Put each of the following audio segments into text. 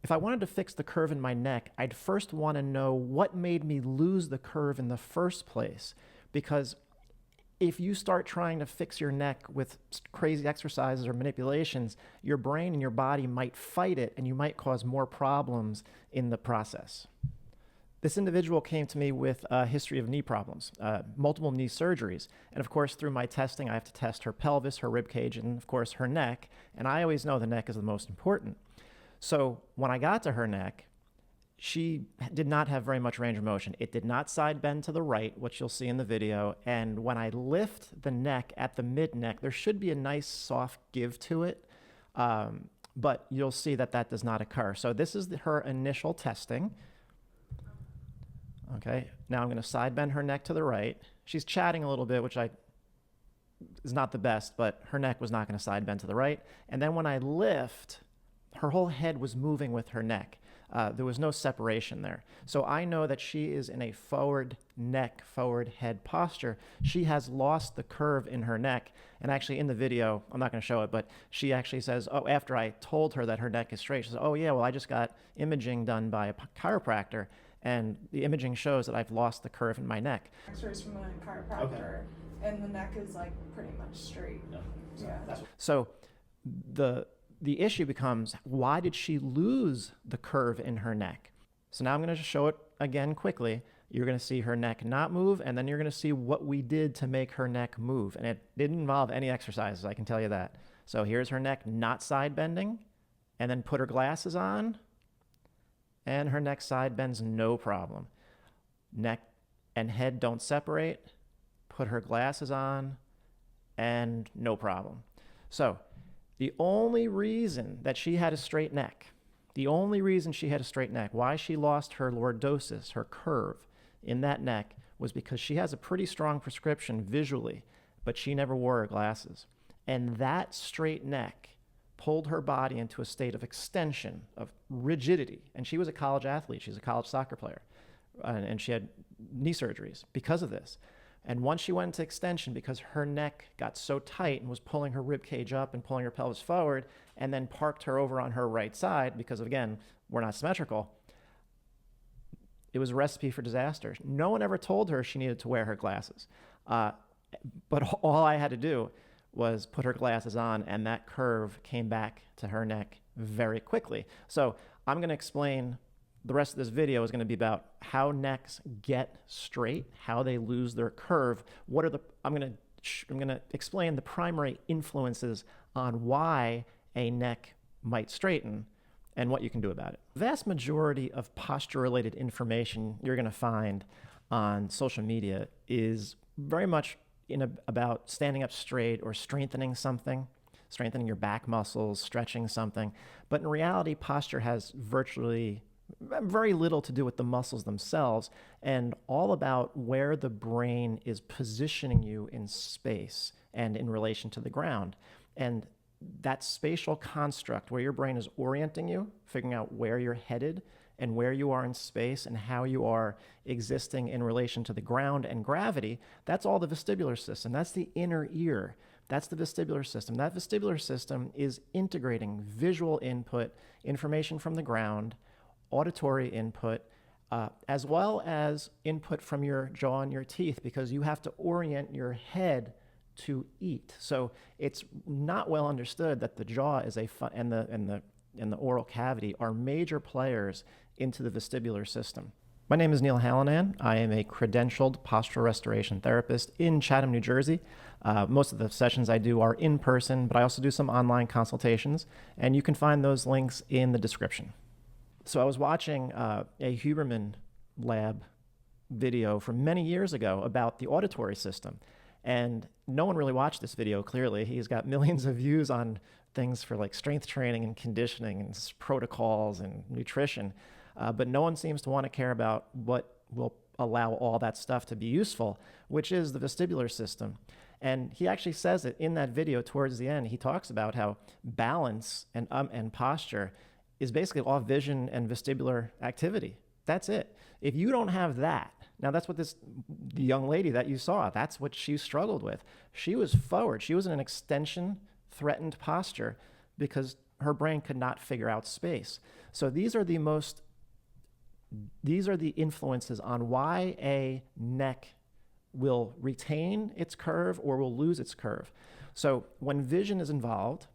if I wanted to fix the curve in my neck, I'd first want to know what made me lose the curve in the first place. Because if you start trying to fix your neck with crazy exercises or manipulations, your brain and your body might fight it, and you might cause more problems in the process. This individual came to me with a history of knee problems, multiple knee surgeries. And of course, through my testing, I have to test her pelvis, her ribcage, and of course, her neck. And I always know the neck is the most important. So when I got to her neck, she did not have very much range of motion. It did not side bend to the right, which you'll see in the video. And when I lift the neck at the mid-neck, there should be a nice soft give to it. But you'll see that that does not occur. So this is her initial testing. Okay, now I'm going to side bend her neck to the right. She's chatting a little bit, which is not the best, but her neck was not going to side bend to the right. And then when I lift, her whole head was moving with her neck. There was no separation there. So I know that she is in a forward neck, forward head posture. She has lost the curve in her neck. And actually in the video, I'm not going to show it, but she actually says, oh, after I told her that her neck is straight, she says, oh yeah, well, I just got imaging done by a chiropractor, and the imaging shows that I've lost the curve in my neck. X-rays from a chiropractor, and the neck is like pretty much straight. No. Yeah. So the issue becomes, why did she lose the curve in her neck? So now I'm going to just show it again quickly. You're going to see her neck not move, and then you're going to see what we did to make her neck move. And it didn't involve any exercises, I can tell you that. So here's her neck not side bending, and then put her glasses on, and her neck side bends no problem. Neck and head don't separate, put her glasses on, and no problem. So the only reason that she had a straight neck, why she lost her lordosis, her curve in that neck, was because she has a pretty strong prescription visually, but she never wore her glasses. And that straight neck pulled her body into a state of extension, of rigidity. And she was a college athlete. She's a college soccer player. And she had knee surgeries because of this. And once she went into extension, because her neck got so tight and was pulling her rib cage up and pulling her pelvis forward, and then parked her over on her right side, because again, we're not symmetrical, it was a recipe for disaster. No one ever told her she needed to wear her glasses. But all I had to do was put her glasses on, and that curve came back to her neck very quickly. So I'm going to explain, the rest of this video is going to be about how necks get straight, how they lose their curve. I'm going to explain the primary influences on why a neck might straighten and what you can do about it. The vast majority of posture-related information you're going to find on social media is very much about standing up straight or strengthening something, strengthening your back muscles, stretching something. But in reality, posture has virtually very little to do with the muscles themselves, and all about where the brain is positioning you in space and in relation to the ground. And that spatial construct where your brain is orienting you, figuring out where you're headed and where you are in space and how you are existing in relation to the ground and gravity, that's all the vestibular system. That's the inner ear. That's the vestibular system. That vestibular system is integrating visual input, information from the ground, auditory input, as well as input from your jaw and your teeth, because you have to orient your head to eat. So it's not well understood that the jaw is and the oral cavity are major players into the vestibular system. My name is Neil Hallinan. I am a credentialed postural restoration therapist in Chatham, New Jersey. Most of the sessions I do are in person, but I also do some online consultations, and you can find those links in the description. So I was watching a Huberman lab video from many years ago about the auditory system, and no one really watched this video, clearly. He's got millions of views on things for like strength training and conditioning and protocols and nutrition, but no one seems to want to care about what will allow all that stuff to be useful, which is the vestibular system. And he actually says it in that video towards the end. He talks about how balance and posture is basically all vision and vestibular activity. That's it. If you don't have that, now that's what the young lady that you saw, that's what she struggled with. She was forward. She was in an extension threatened posture because her brain could not figure out space. So these are the influences on why a neck will retain its curve or will lose its curve. So when vision is involved,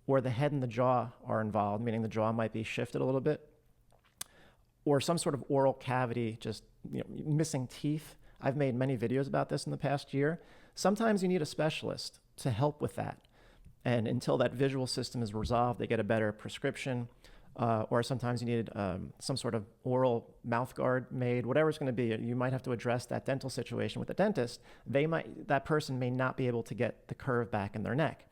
or the head and the jaw are involved, meaning the jaw might be shifted a little bit, or some sort of oral cavity, just missing teeth. I've made many videos about this in the past year. Sometimes you need a specialist to help with that. And until that visual system is resolved, they get a better prescription, or sometimes you need some sort of oral mouth guard made, whatever it's going to be. You might have to address that dental situation with the dentist. That person may not be able to get the curve back in their neck.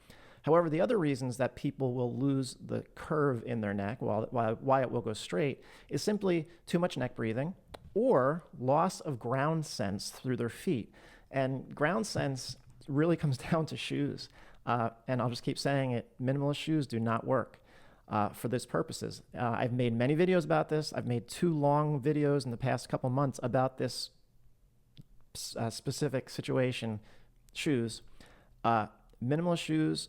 However, the other reasons that people will lose the curve in their neck, why it will go straight, is simply too much neck breathing or loss of ground sense through their feet. And ground sense really comes down to shoes. And I'll just keep saying it, minimalist shoes do not work for this purposes. I've made many videos about this. I've made 2 long videos in the past couple months about this specific situation, shoes. Minimalist shoes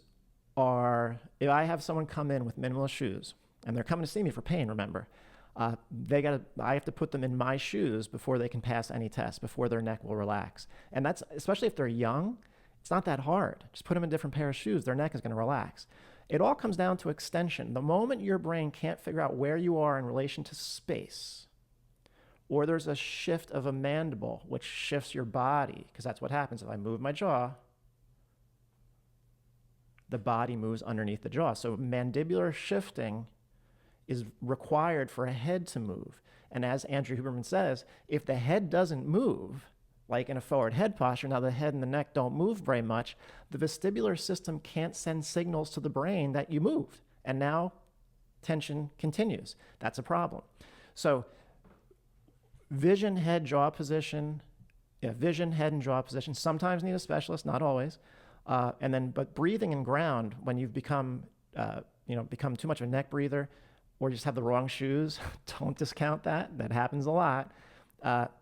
if I have someone come in with minimalist shoes, and they're coming to see me for pain, remember, I have to put them in my shoes before they can pass any test, before their neck will relax. And that's, especially if they're young, it's not that hard. Just put them in a different pair of shoes, their neck is going to relax. It all comes down to extension. The moment your brain can't figure out where you are in relation to space, or there's a shift of a mandible, which shifts your body, because that's what happens if I move my jaw, the body moves underneath the jaw. So mandibular shifting is required for a head to move. And as Andrew Huberman says, if the head doesn't move, like in a forward head posture, now the head and the neck don't move very much, the vestibular system can't send signals to the brain that you moved. And now tension continues. That's a problem. So vision, head, jaw position, vision, head, and jaw position, sometimes need a specialist, not always. But breathing and ground, when you've become too much of a neck breather, or you just have the wrong shoes, don't discount that. That happens a lot.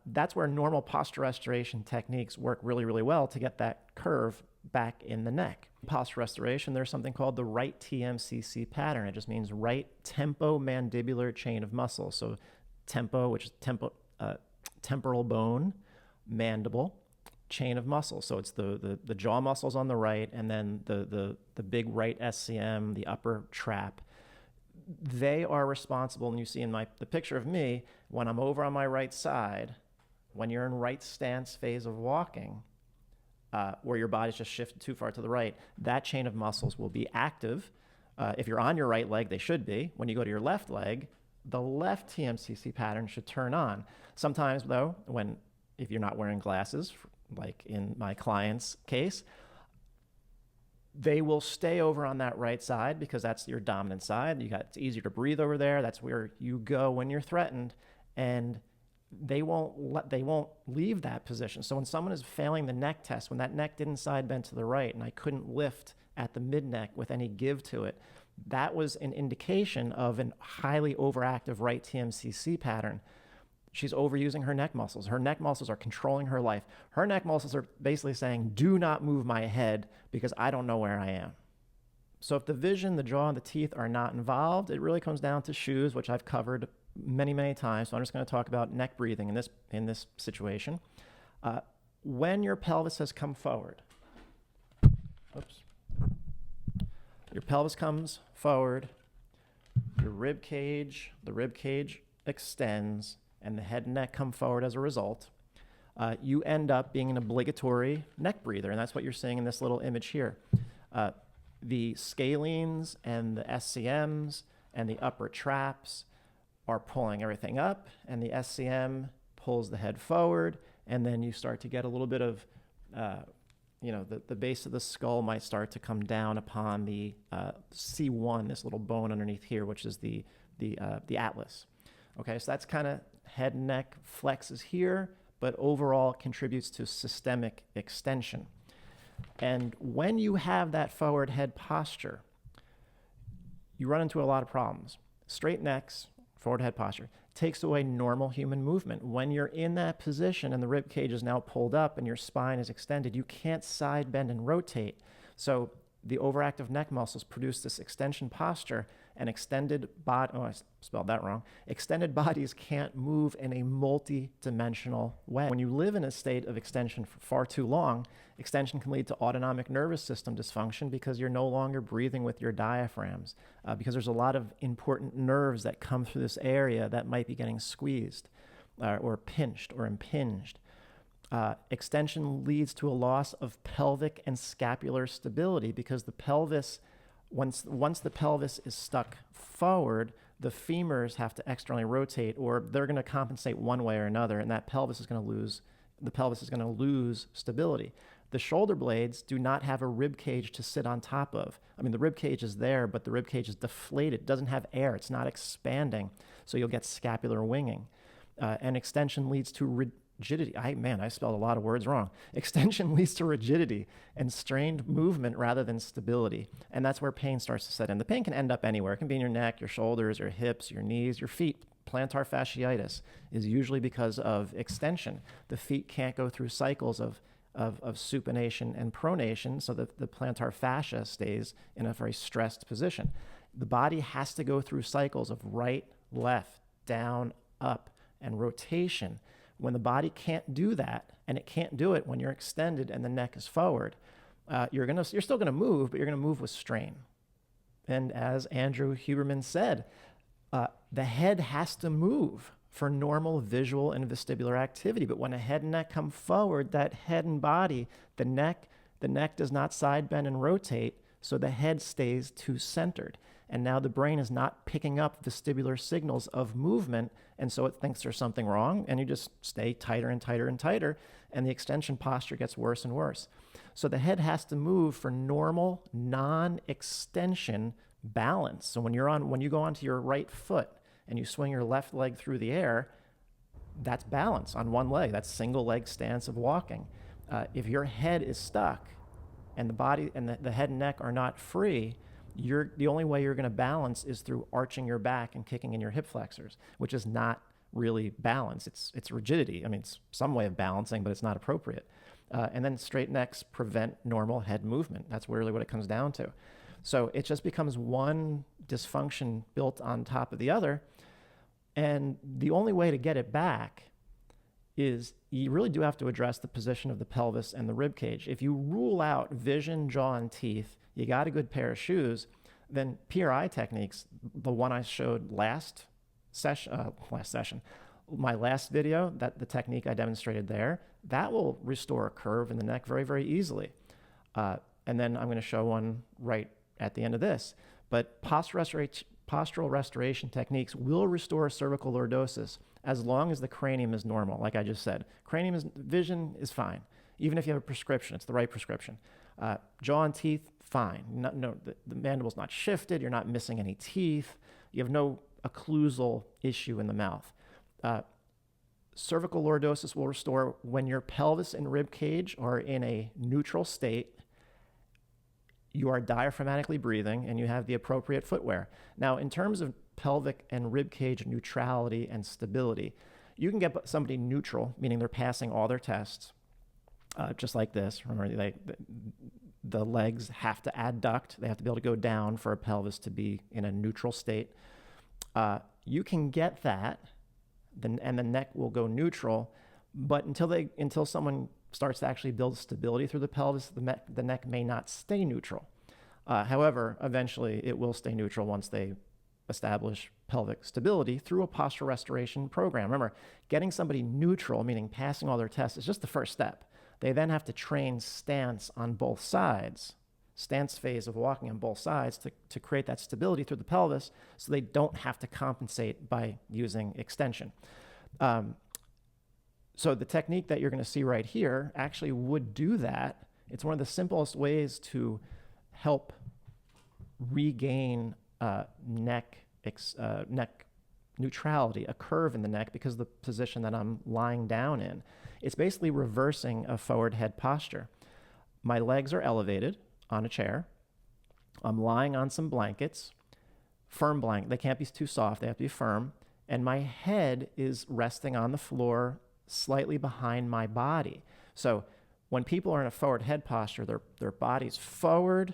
That's where normal postural restoration techniques work really, really well to get that curve back in the neck. Postural restoration, there's something called the right TMCC pattern. It just means right tempomandibular chain of muscles. So tempo, which is temporal bone, mandible, chain of muscles. So it's the jaw muscles on the right, and then the big right SCM, the upper trap. They are responsible, and you see in the picture of me, when I'm over on my right side, when you're in right stance phase of walking, where your body's just shifted too far to the right, that chain of muscles will be active. If you're on your right leg, they should be. When you go to your left leg, the left TMCC pattern should turn on. Sometimes, though, if you're not wearing glasses, like in my client's case, they will stay over on that right side because that's your dominant side. It's easier to breathe over there. That's where you go when you're threatened, and they won't leave that position. So when someone is failing the neck test, when that neck didn't side bend to the right and I couldn't lift at the mid neck with any give to it, that was an indication of a highly overactive right TMCC pattern. She's overusing her neck muscles. Her neck muscles are controlling her life. Her neck muscles are basically saying, do not move my head because I don't know where I am. So if the vision, the jaw, and the teeth are not involved, it really comes down to shoes, which I've covered many, many times. So I'm just going to talk about neck breathing in this situation. When your pelvis has come forward, your pelvis comes forward, the rib cage extends, and the head and neck come forward as a result, you end up being an obligatory neck breather, and that's what you're seeing in this little image here. The scalenes and the SCMs and the upper traps are pulling everything up, and the SCM pulls the head forward, and then you start to get a little bit of, the base of the skull might start to come down upon the C1, this little bone underneath here, which is the atlas. Okay, so that's kind of head and neck flexes here, but overall contributes to systemic extension. And when you have that forward head posture, you run into a lot of problems. Straight necks, forward head posture, takes away normal human movement. When you're in that position and the rib cage is now pulled up and your spine is extended, you can't side bend and rotate. So the overactive neck muscles produce this extension posture, and extended body, oh, I spelled that wrong. Extended bodies can't move in a multi-dimensional way. When you live in a state of extension for far too long, extension can lead to autonomic nervous system dysfunction because you're no longer breathing with your diaphragms, because there's a lot of important nerves that come through this area that might be getting squeezed or pinched or impinged. Extension leads to a loss of pelvic and scapular stability because the pelvis, once the pelvis is stuck forward, the femurs have to externally rotate, or they're going to compensate one way or another, and that pelvis is going to lose stability. The shoulder blades do not have a rib cage to sit on top of. I mean, the rib cage is there, but the rib cage is deflated. It doesn't have air. It's not expanding, so you'll get scapular winging. And extension leads to rigidity. I spelled a lot of words wrong. Extension leads to rigidity and strained movement rather than stability. And that's where pain starts to set in. The pain can end up anywhere. It can be in your neck, your shoulders, your hips, your knees, your feet. Plantar fasciitis is usually because of extension. The feet can't go through cycles of supination and pronation, so that the plantar fascia stays in a very stressed position. The body has to go through cycles of right, left, down, up, and rotation. When the body can't do that, and it can't do it when you're extended and the neck is forward, you're still gonna move, but you're gonna move with strain. And as Andrew Huberman said, the head has to move for normal visual and vestibular activity. But when a head and neck come forward, that head and body, the neck does not side bend and rotate, so the head stays too centered. And now the brain is not picking up vestibular signals of movement, and so it thinks there's something wrong, and you just stay tighter and tighter and tighter, and the extension posture gets worse and worse. So the head has to move for normal, non-extension balance. So when you go onto your right foot and you swing your left leg through the air, that's balance on one leg. That's single leg stance of walking. If your head is stuck and the body and the head and neck are not free, the only way you're going to balance is through arching your back and kicking in your hip flexors, which is not really balance. It's rigidity. I mean, it's some way of balancing, but it's not appropriate. And then straight necks prevent normal head movement. That's really what it comes down to. So it just becomes one dysfunction built on top of the other. And the only way to get it back is you really do have to address the position of the pelvis and the rib cage. If you rule out vision, jaw, and teeth, you got a good pair of shoes, then PRI techniques, the one I showed last session, my last video, that the technique I demonstrated there, that will restore a curve in the neck very, very easily. And then I'm going to show one right at the end of this. But postural restoration techniques will restore cervical lordosis as long as the cranium is normal, like I just said. Vision is fine. Even if you have a prescription, it's the right prescription. Jaw and teeth, fine. The mandible's not shifted. You're not missing any teeth. You have no occlusal issue in the mouth. Cervical lordosis will restore when your pelvis and rib cage are in a neutral state. You are diaphragmatically breathing, and you have the appropriate footwear. Now, in terms of pelvic and rib cage neutrality and stability, you can get somebody neutral, meaning they're passing all their tests, just like this. Remember, the legs have to adduct. They have to be able to go down for a pelvis to be in a neutral state. You can get that, and the neck will go neutral, but until someone starts to actually build stability through the pelvis, the neck may not stay neutral. However, eventually it will stay neutral once they establish pelvic stability through a postural restoration program. Remember, getting somebody neutral, meaning passing all their tests, is just the first step. They then have to train stance on both sides, stance phase of walking on both sides to create that stability through the pelvis so they don't have to compensate by using extension. So the technique that you're going to see right here actually would do that. It's one of the simplest ways to help regain neck neutrality, a curve in the neck, because of the position that I'm lying down in. It's basically reversing a forward head posture. My legs are elevated on a chair. I'm lying on some blankets, firm blanket. They can't be too soft. They have to be firm. And my head is resting on the floor slightly behind my body. So when people are in a forward head posture, their body's forward,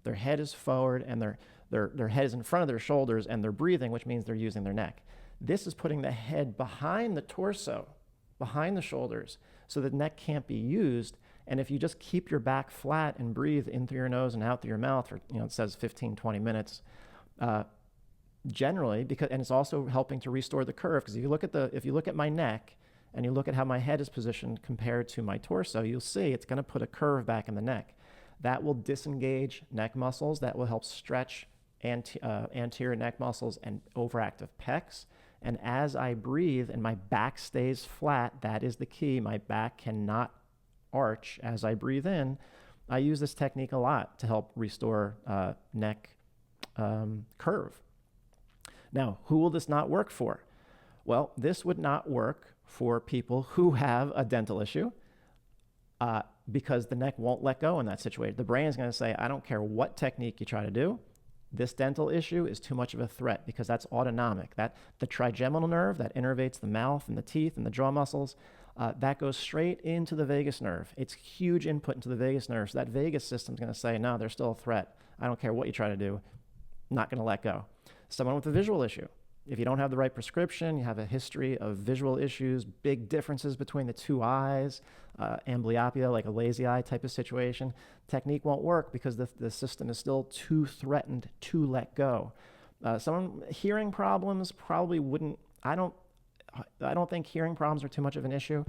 their head is forward, and Their head is in front of their shoulders and they're breathing, which means they're using their neck. This is putting the head behind the torso, behind the shoulders, so the neck can't be used. And if you just keep your back flat and breathe in through your nose and out through your mouth for, it says 15, 20 minutes, generally, and it's also helping to restore the curve. Because if you look at my neck and you look at how my head is positioned compared to my torso, you'll see it's going to put a curve back in the neck. That will disengage neck muscles. That will help stretch anterior neck muscles and overactive pecs. And as I breathe and my back stays flat, that is the key. My back cannot arch as I breathe in. I use this technique a lot to help restore neck curve. Now, who will this not work for? Well, this would not work for people who have a dental issue because the neck won't let go in that situation. The brain is going to say, I don't care what technique you try to do. This dental issue is too much of a threat because that's autonomic. The trigeminal nerve that innervates the mouth and the teeth and the jaw muscles, that goes straight into the vagus nerve. It's huge input into the vagus nerve. So that vagus system is going to say, no, there's still a threat. I don't care what you try to do. Not going to let go. Someone with a visual issue. If you don't have the right prescription, you have a history of visual issues, big differences between the two eyes, amblyopia, like a lazy eye type of situation, technique won't work because the system is still too threatened to let go. Someone hearing problems probably wouldn't, I don't think hearing problems are too much of an issue.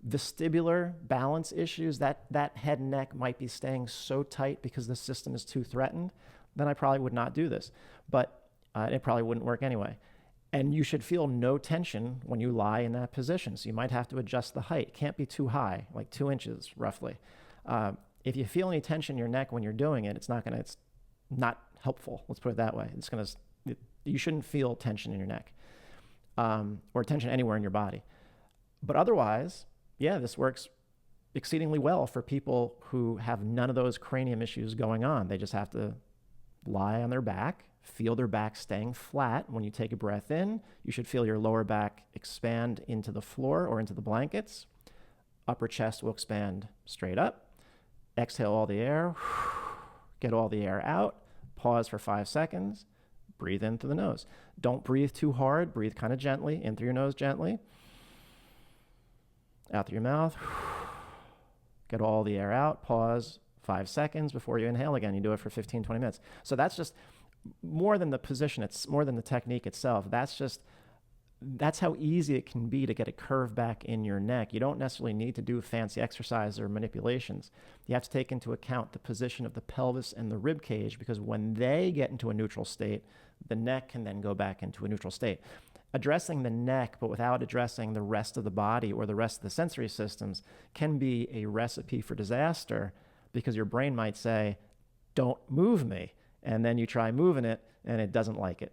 Vestibular balance issues, that head and neck might be staying so tight because the system is too threatened, then I probably would not do this. But it probably wouldn't work anyway. And you should feel no tension when you lie in that position. So you might have to adjust the height. It can't be too high, like 2 inches roughly. If you feel any tension in your neck when you're doing it, it's not helpful. Let's put it that way. You shouldn't feel tension in your neck or tension anywhere in your body. But otherwise, yeah, this works exceedingly well for people who have none of those cranium issues going on. They just have to lie on their back, feel their back staying flat. When you take a breath in, you should feel your lower back expand into the floor or into the blankets. Upper chest will expand straight up. Exhale all the air. Get all the air out. Pause for 5 seconds. Breathe in through the nose. Don't breathe too hard. Breathe kind of gently. In through your nose gently. Out through your mouth. Get all the air out. Pause 5 seconds before you inhale again. You do it for 15, 20 minutes. So that's just more than the position. It's more than the technique itself. That's how easy it can be to get a curve back in your neck. You don't necessarily need to do fancy exercise or manipulations. You have to take into account the position of the pelvis and the rib cage, because when they get into a neutral state, the neck can then go back into a neutral state. Addressing the neck, but without addressing the rest of the body or the rest of the sensory systems, can be a recipe for disaster, because your brain might say, don't move me. And then you try moving it and it doesn't like it.